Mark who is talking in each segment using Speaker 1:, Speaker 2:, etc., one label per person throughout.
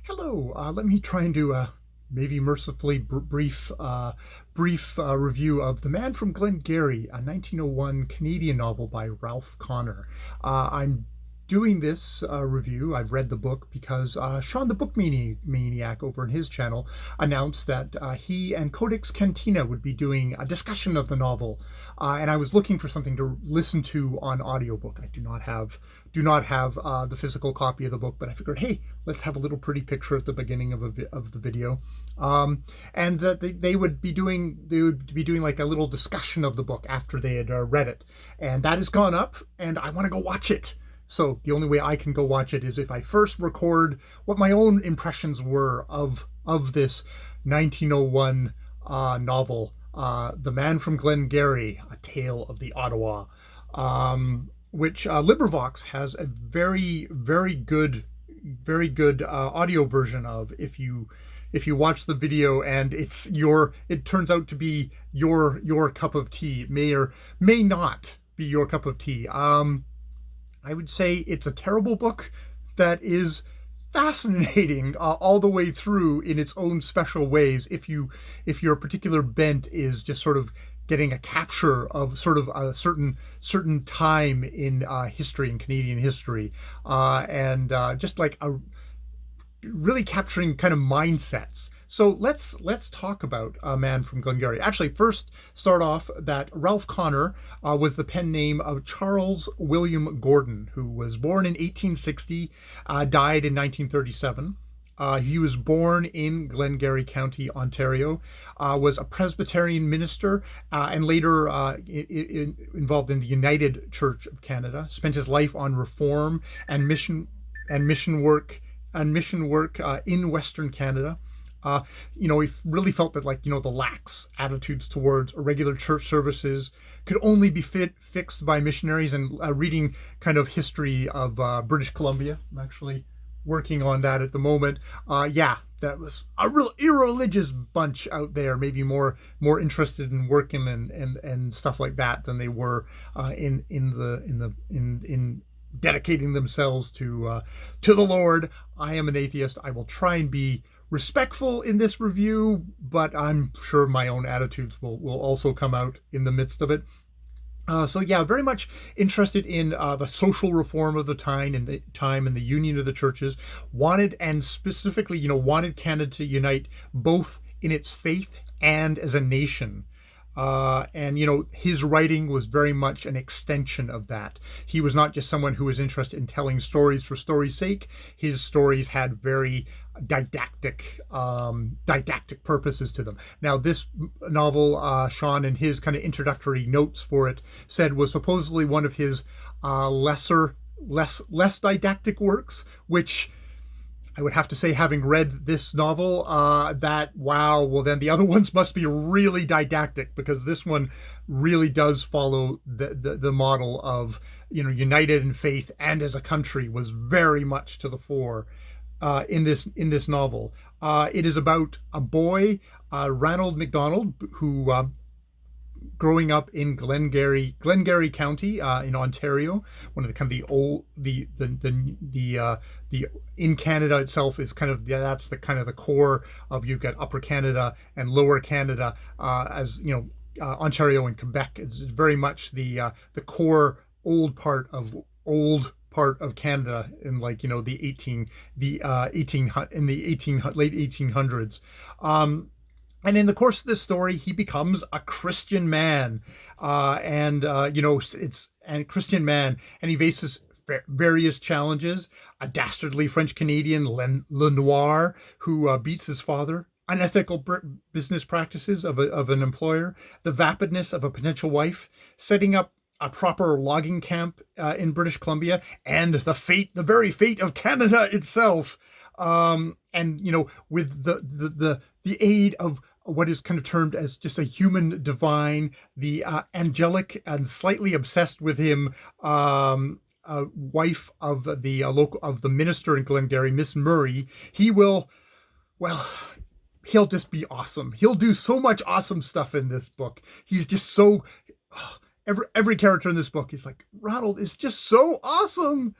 Speaker 1: Hello. Let me try and do a maybe mercifully brief review of The Man from Glengarry, a 1901 Canadian novel by Ralph Connor. I'm doing this review. I've read the book because Sean the Book Maniac over in his channel announced that he and Codex Cantina would be doing a discussion of the novel, and I was looking for something to listen to on audiobook. I do not have the physical copy of the book, but I figured, hey, let's have a little pretty picture at the beginning of the video, and they would be doing like a little discussion of the book after they had read it, and that has gone up, and I want to go watch it. So the only way I can go watch it is if I first record what my own impressions were of this 1901 novel, The Man from Glngrry, A Tale of the Ottawa, which LibriVox has a very, very good audio version of. If you watch the video and it turns out to be your cup of tea, it may or may not be your cup of tea. I would say it's a terrible book that is fascinating all the way through in its own special ways. If your particular bent is just sort of getting a capture of sort of a certain time in history, in Canadian history, and just like a really capturing kind of mindsets. So let's talk about A Man from Glngrry. Actually, first start off that Ralph Connor was the pen name of Charles William Gordon, who was born in 1860, died in 1937. He was born in Glengarry County, Ontario, was a Presbyterian minister, and later involved in the United Church of Canada. Spent his life on reform and mission work in Western Canada. He really felt that, like, the lax attitudes towards irregular church services could only be fixed by missionaries, and reading kind of history of British Columbia. I'm actually working on that at the moment. Yeah, that was a real irreligious bunch out there, maybe more interested in working and stuff like that than they were in dedicating themselves to the Lord. I am an atheist. I will try and be respectful in this review, but I'm sure my own attitudes will also come out in the midst of it. So yeah, very much interested in the social reform of the time and the union of the churches. Specifically wanted Canada to unite both in its faith and as a nation. And his writing was very much an extension of that. He was not just someone who was interested in telling stories for story's sake. His stories had very didactic purposes to them. Now, this novel, Sean, in his kind of introductory notes for it, said was supposedly one of his less didactic works, which I would have to say, having read this novel, that, wow, well, then the other ones must be really didactic, because this one really does follow the model of, united in faith and as a country was very much to the fore in this novel. It is about a boy, Ranald MacDonald, who growing up in Glengarry County in Ontario, one of the kind of the in Canada itself is kind of, that's the kind of the core of, you've got Upper Canada and Lower Canada, as Ontario and Quebec is very much the core old part of Canada in, like, the late 1800s. And in the course of this story, he becomes a Christian man, and Christian man, and he faces various challenges: a dastardly French Canadian, Lenoir, who beats his father; unethical business practices of an employer; the vapidness of a potential wife; setting up a proper logging camp in British Columbia; and the very fate of Canada itself. And with the aid of what is kind of termed as just a human divine, the angelic and slightly obsessed with him wife of the minister in Glengarry, Miss Murray, he'll just be awesome. He'll do so much awesome stuff in this book. He's just so every character in this book is like, Ronald is just so awesome.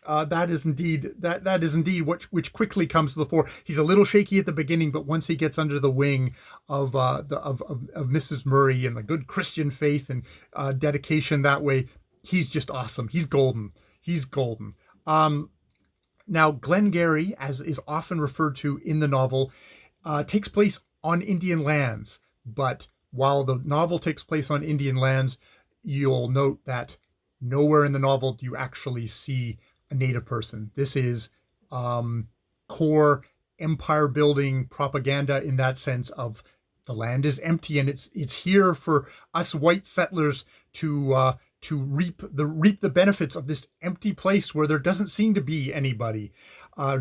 Speaker 1: that is indeed that is indeed which quickly comes to the fore. He's a little shaky at the beginning, but once he gets under the wing of of Mrs. Murray and the good Christian faith and dedication that way, he's just awesome. He's golden. He's golden. Now, Glngrry, as is often referred to in the novel, takes place on Indian lands. But while the novel takes place on Indian lands, you'll note that nowhere in the novel do you actually see a native person. This is core empire building propaganda in that sense of the land is empty and it's here for us white settlers to reap the benefits of this empty place where there doesn't seem to be anybody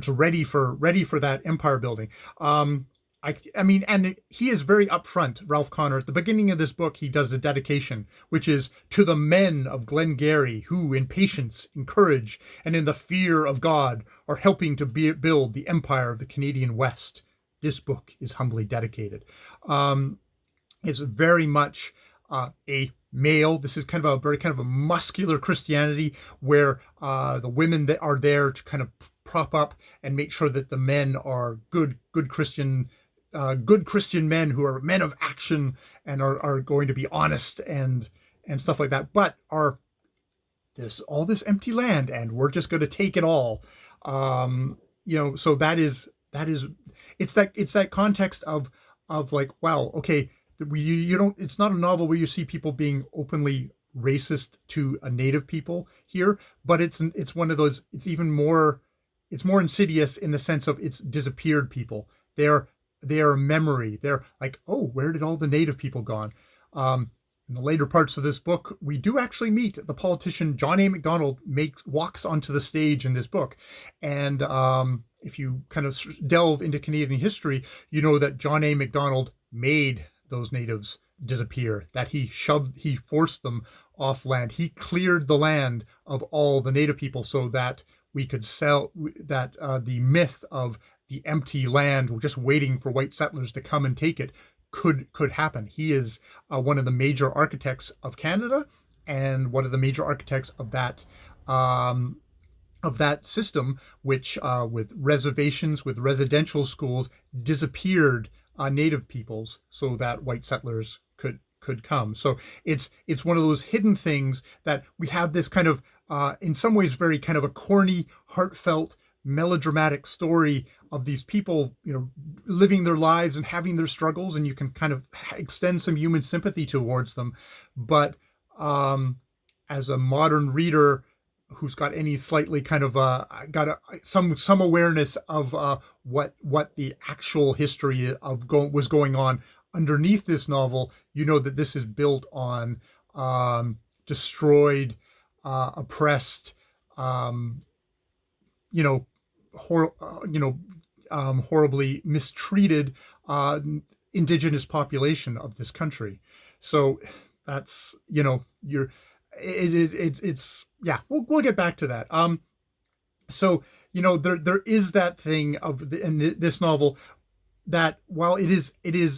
Speaker 1: ready for that empire building. I mean, and he is very upfront, Ralph Connor. At the beginning of this book, he does a dedication, which is to the men of Glngrry who, in patience, in courage, and in the fear of God, are helping to build the empire of the Canadian West. This book is humbly dedicated. It's very much a male. This is kind of a very kind of a muscular Christianity where the women that are there to kind of prop up and make sure that the men are good Christian men who are men of action and are going to be honest and stuff like that. But there's all this empty land and we're just going to take it all. So that is it's that context of like, wow, okay, you don't, it's not a novel where you see people being openly racist to a native people here, but it's one of those, it's more insidious in the sense of it's disappeared people. They are a memory. They're like, oh, where did all the native people gone? In the later parts of this book, we do actually meet the politician John A. Macdonald walks onto the stage in this book. And if you kind of delve into Canadian history, you know that John A. Macdonald made those natives disappear, that he forced them off land. He cleared the land of all the native people so that we could sell that the myth of the empty land just waiting for white settlers to come and take it could happen. He is one of the major architects of Canada and one of the major architects of that system, which with reservations, with residential schools, disappeared native peoples so that white settlers could come. So it's one of those hidden things that we have this kind of in some ways very kind of a corny, heartfelt, melodramatic story of these people, living their lives and having their struggles, and you can kind of extend some human sympathy towards them. But as a modern reader who's got any slightly kind of some awareness of what the actual history was going on underneath this novel, you know that this is built on destroyed, oppressed, horribly mistreated indigenous population of this country. So that's it's yeah. We'll get back to that. So there is that thing of in this novel that while it is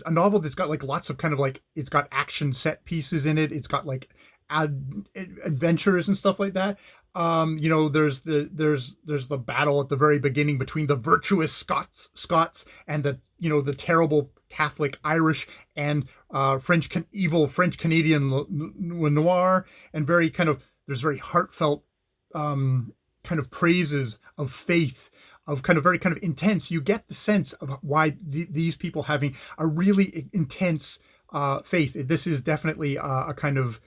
Speaker 1: a novel that's got like lots of kind of like, it's got action set pieces in it, it's got like adventures and stuff like that. There's the battle at the very beginning between the virtuous Scots and the terrible Catholic Irish and evil French Canadian noir, and there's very heartfelt kind of praises of faith, of kind of very kind of intense. You get the sense of why these people having a really intense faith. This is definitely a kind of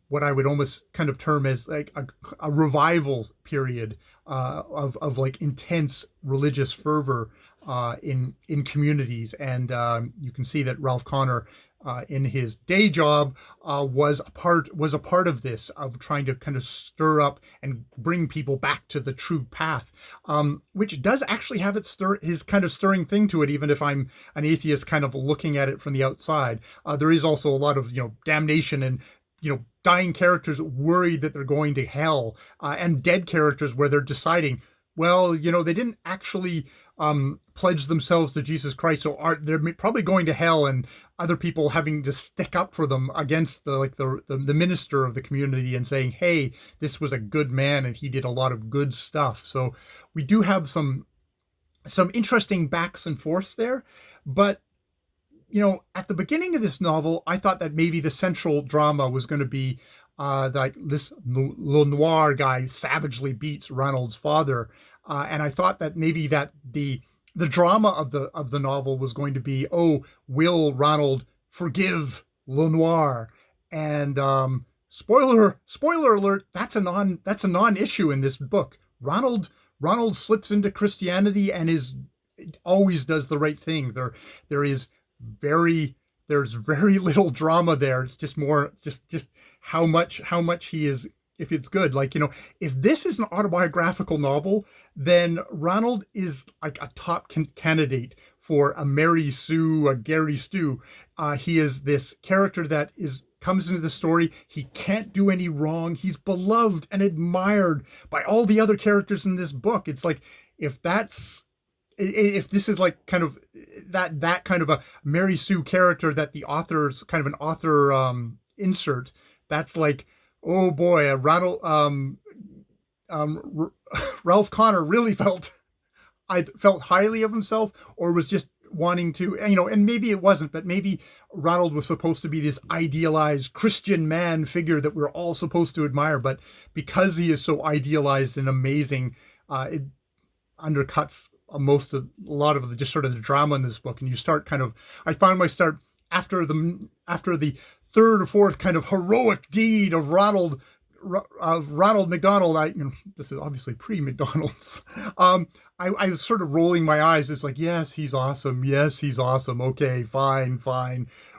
Speaker 1: what I would almost kind of term as like a revival period of like intense religious fervor in communities. And you can see that Ralph Connor in his day job was a part of this, of trying to kind of stir up and bring people back to the true path, which does actually have his kind of stirring thing to it, even if I'm an atheist kind of looking at it from the outside. There is also a lot of damnation and dying characters worried that they're going to hell, and dead characters where they're deciding, well, they didn't actually pledge themselves to Jesus Christ, so they're probably going to hell, and other people having to stick up for them against the minister of the community and saying, hey, this was a good man and he did a lot of good stuff. So we do have some interesting backs and forths there. But at the beginning of this novel, I thought that maybe the central drama was going to be like this Lenoir guy savagely beats Ronald's father, and I thought that maybe that the drama of the novel was going to be, oh, will Ronald forgive Lenoir? And spoiler alert, that's a non-issue in this book. Ronald slips into Christianity and always does the right thing. There is there's very little drama there. It's just more just how much he is, if it's good. Like, if this is an autobiographical novel, then Ronald is like a top candidate for a Mary Sue, a Gary Stu. He is this character that comes into the story. He can't do any wrong. He's beloved and admired by all the other characters in this book. It's like, if this is like kind of that kind of a Mary Sue character that the author's kind of an author insert, that's like, oh boy, Ralph Connor really felt highly of himself, or was just wanting to, and maybe it wasn't, but maybe Ronald was supposed to be this idealized Christian man figure that we're all supposed to admire, but because he is so idealized and amazing, it undercuts a lot of the just sort of the drama in this book. And I found myself after the third or fourth kind of heroic deed of Ronald McDonald. This is obviously pre-McDonald's. I was sort of rolling my eyes. It's like, yes, he's awesome. Yes, he's awesome. Okay, fine,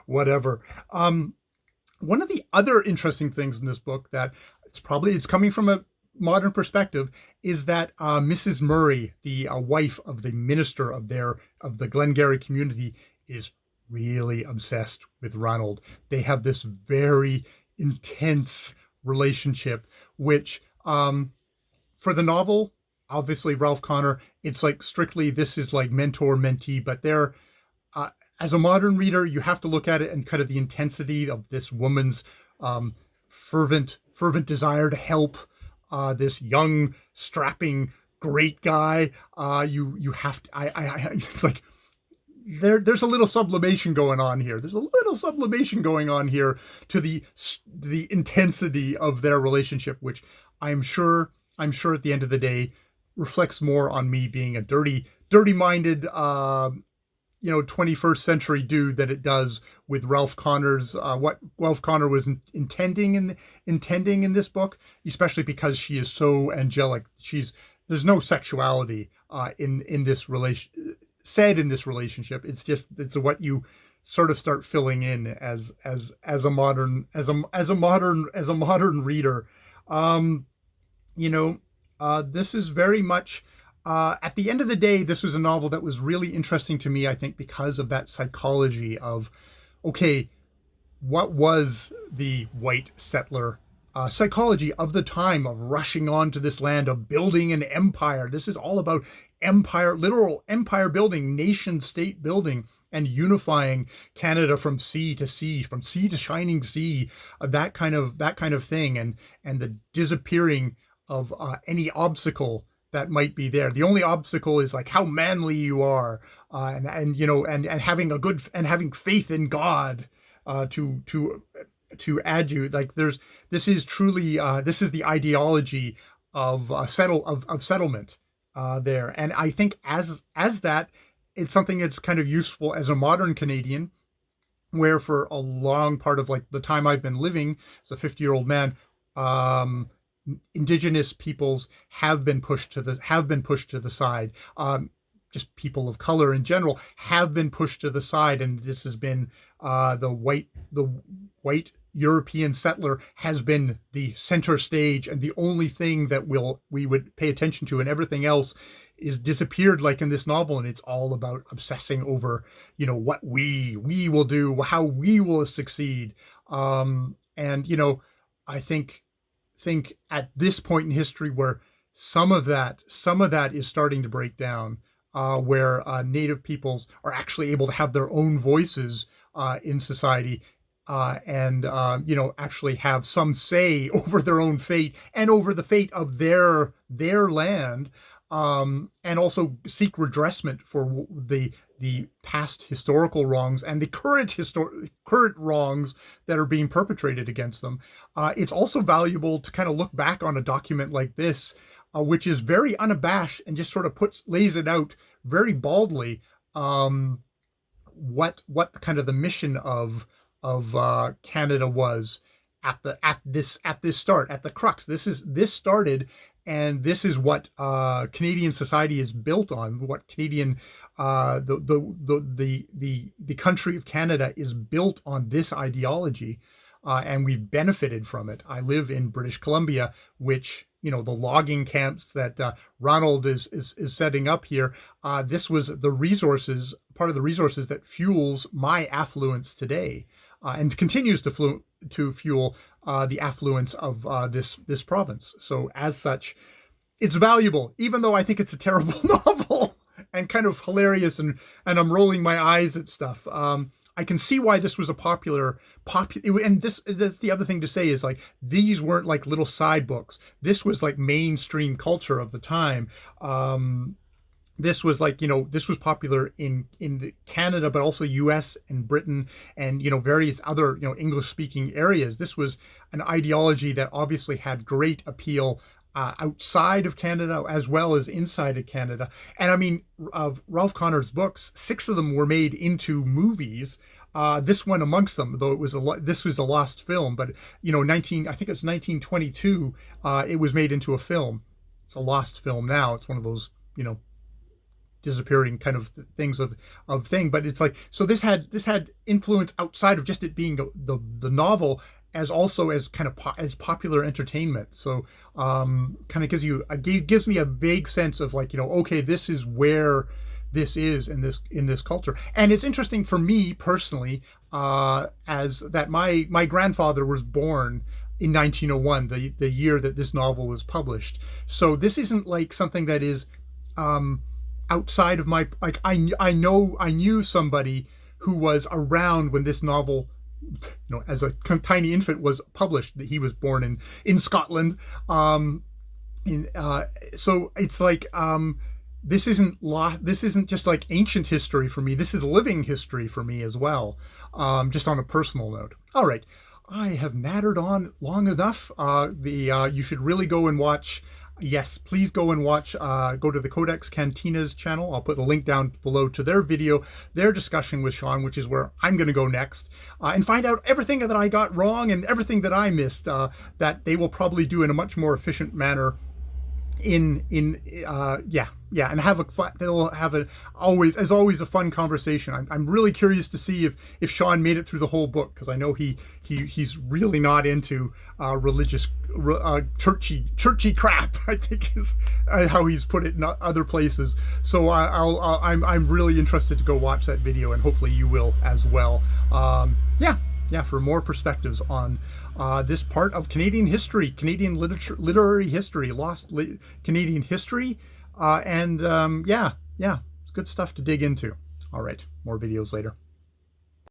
Speaker 1: whatever. One of the other interesting things in this book that it's coming from a modern perspective is that Mrs. Murray, the wife of the minister of the Glngrry community, is really obsessed with Ronald. They have this very intense relationship, which for the novel, obviously Ralph Connor, it's like strictly, this is like mentor mentee, but they're as a modern reader, you have to look at it and kind of the intensity of this woman's fervent desire to help this young, strapping, great guy. You have to. It's like there's a little sublimation going on here. There's a little sublimation going on here to the intensity of their relationship, which I'm sure at the end of the day reflects more on me being a dirty-minded 21st century dude than it does with Ralph Connor's what Ralph Connor was intending in this book, especially because she is so angelic. There's no sexuality in this relationship. It's what you sort of start filling in as a modern reader. This is very much at the end of the day, this was a novel that was really interesting to me, I think, because of that psychology of, okay, what was the white settler psychology of the time, of rushing onto this land, of building an empire. This is all about empire, literal empire building, nation state building, and unifying Canada from sea to sea, from sea to shining sea, that kind of thing, and the disappearing of any obstacle that might be there. The only obstacle is like how manly you are, and having having faith in God to add you. Like this is truly this is the ideology of settlement there. And I think as that, it's something that's kind of useful as a modern Canadian, where for a long part of like the time I've been living as a 50-year-old man, Indigenous peoples have been pushed to the side. Just people of color in general have been pushed to the side, and this has been the white European settler has been the center stage and the only thing that we would pay attention to, and everything else is disappeared, like in this novel. And it's all about obsessing over what we will do, how we will succeed. And I think at this point in history where some of that is starting to break down, where Native peoples are actually able to have their own voices in society, and actually have some say over their own fate and over the fate of their land, and also seek redressment for the past historical wrongs and the current wrongs that are being perpetrated against them. It's also valuable to kind of look back on a document like this, which is very unabashed and just sort of lays it out very baldly, what kind of the mission of Canada was at this start, at the crux. This started, and this is what Canadian society is built on. What Canadian the country of Canada is built on this ideology, and we've benefited from it. I live in British Columbia, which, the logging camps that Ronald is setting up here. This was part of the resources that fuels my affluence today, and continues to fuel the affluence of this province. So as such, it's valuable, even though I think it's a terrible novel and kind of hilarious, and I'm rolling my eyes at stuff. I can see why this was a popular, and that's the other thing to say is, like, these weren't like little side books. This was like mainstream culture of the time. This was like, this was popular in Canada, but also US and Britain and, various other, English speaking areas. This was an ideology that obviously had great appeal outside of Canada as well as inside of Canada. And I mean, of Ralph Connor's books, 6 of them were made into movies. This one amongst them, though this was a lost film, but I think it's 1922, it was made into a film. It's a lost film now. It's one of those, disappearing kind of things of thing. But it's like, so this had influence outside of just it being the novel, as also as kind of as popular entertainment. So kind of gives me a vague sense of, like, okay, this is where this is in this culture. And it's interesting for me personally, as that my grandfather was born in 1901, the year that this novel was published. So this isn't like something that is outside of my, like, I knew somebody who was around when this novel, as a tiny infant, was published. That he was born in Scotland. So it's like, this isn't just like ancient history for me. This is living history for me as well, just on a personal note. All right, I have nattered on long enough. You should really go and watch. Yes, please go and watch, go to the Codex Cantina's channel. I'll put the link down below to their video, their discussion with Sean, which is where I'm going to go next, and find out everything that I got wrong and everything that I missed, that they will probably do in a much more efficient manner and have a fun, they'll have always a fun conversation. I'm really curious to see if Sean made it through the whole book, because I know he's really not into religious churchy crap, I think is how he's put it in other places. So I'm really interested to go watch that video, and hopefully you will as well. For more perspectives on this part of Canadian history, Canadian literary history, Canadian history, it's good stuff to dig into. All right, more videos later.